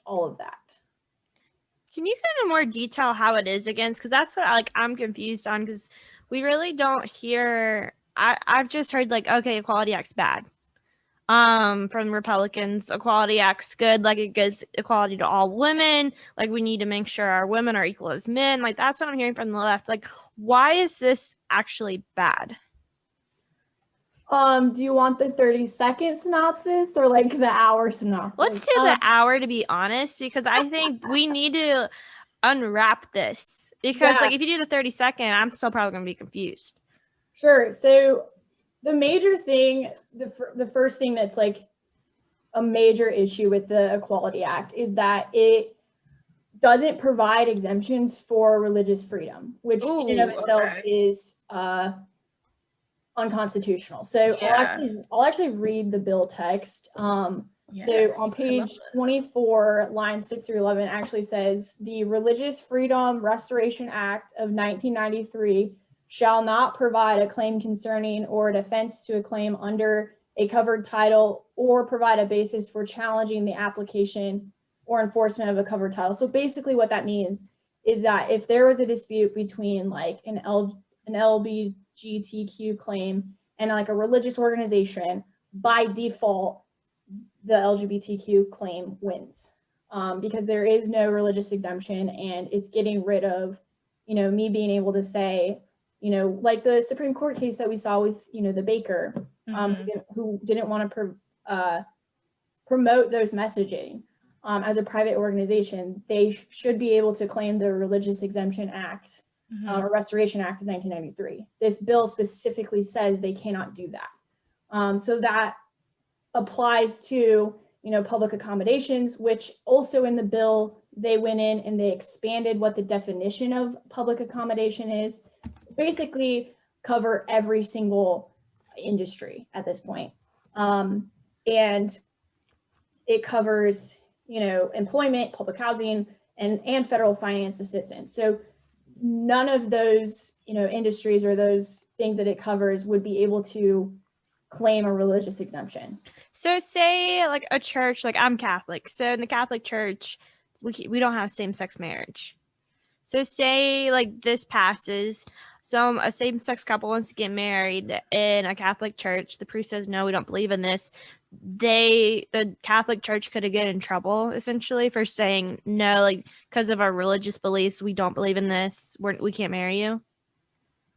all of that. Can you kind of more detail how it is against? Because that's what I'm confused on, because we really don't hear. I've just heard like, okay, Equality Act's bad. From Republicans, Equality Act's good. Like, it gives equality to all women. Like, we need to make sure our women are equal as men. Like, that's what I'm hearing from the left. Like, why is this actually bad? Do you want the 30-second synopsis or like the hour synopsis? Let's do the hour, to be honest, because I think we need to unwrap this. Because like, if you do the 30-second, I'm still probably going to be confused. Sure. So the major thing, the first thing that's like a major issue with the Equality Act is that it doesn't provide exemptions for religious freedom, which in and of itself is unconstitutional. So I'll actually read the bill text. So on page 24, lines 6 through 11 actually says, the Religious Freedom Restoration Act of 1993 shall not provide a claim concerning or a defense to a claim under a covered title or provide a basis for challenging the application or enforcement of a covered title. So basically what that means is that if there was a dispute between like an LGBTQ claim and like a religious organization, by default, the LGBTQ claim wins, because there is no religious exemption, and it's getting rid of, me being able to say, like the Supreme Court case that we saw with, the baker, who didn't want to promote those messaging as a private organization. They should be able to claim the Religious Exemption Act or Restoration Act of 1993. This bill specifically says they cannot do that. So that applies to, public accommodations, which also in the bill, they went in and they expanded what the definition of public accommodation is. Basically cover every single industry at this point. And it covers, employment, public housing, and federal finance assistance. So none of those, industries or those things that it covers would be able to claim a religious exemption. So say like a church, like I'm Catholic. So in the Catholic Church, we don't have same-sex marriage. So say like this passes, a same-sex couple wants to get married in a Catholic church. The priest says, no, we don't believe in this. The Catholic Church could get in trouble essentially for saying no, like because of our religious beliefs, we don't believe in this. We can't marry you.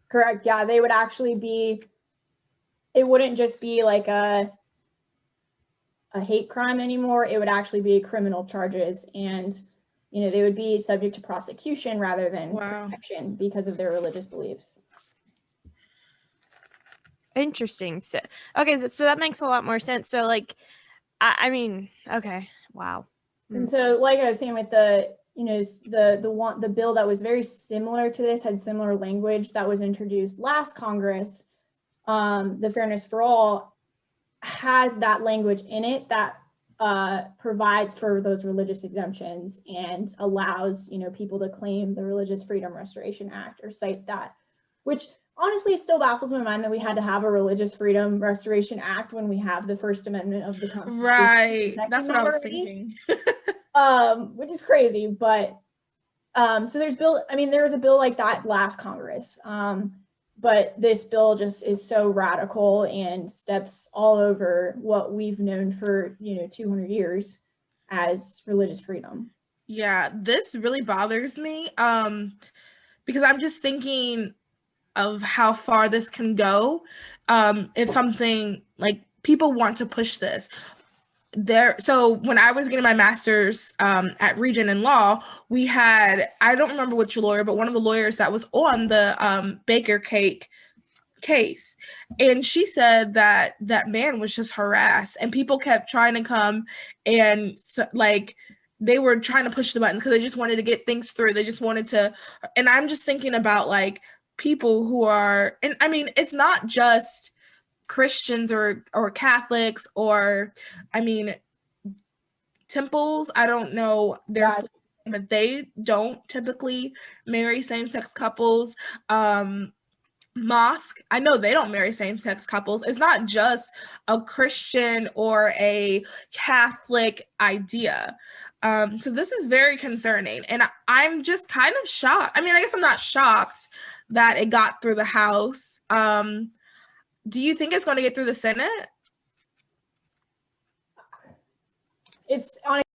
Correct. Yeah, they would actually be. It wouldn't just be like a hate crime anymore. It would actually be criminal charges, and they would be subject to prosecution rather than protection because of their religious beliefs. Interesting. So that makes a lot more sense. So like, I mean, okay, wow. And so, like I was saying, with the the bill that was very similar to this, had similar language that was introduced last Congress, the Fairness for All, has that language in it that provides for those religious exemptions and allows people to claim the Religious Freedom Restoration Act or cite that, which honestly it still baffles my mind that we had to have a Religious Freedom Restoration Act when we have the First Amendment of the Constitution. Right, that's what I was thinking. Which is crazy, but so there was a bill like that last Congress. But this bill just is so radical and steps all over what we've known for 200 years as religious freedom. Yeah, this really bothers me because I'm just thinking of how far this can go if something like people want to push this. So when I was getting my master's at Regent in law, we had, I don't remember which lawyer, but one of the lawyers that was on the Baker cake case. And she said that that man was just harassed and people kept trying to come and like, they were trying to push the button because they just wanted to get things through. They just wanted to, and I'm just thinking about like people who are, and I mean, it's not just Christians or Catholics or, I mean, temples. I don't know but they don't typically marry same-sex couples. mosque, I know they don't marry same-sex couples. It's not just a Christian or a Catholic idea. So this is very concerning, and I'm just kind of shocked. I mean, I guess I'm not shocked that it got through the House. Do you think it's going to get through the Senate? It's on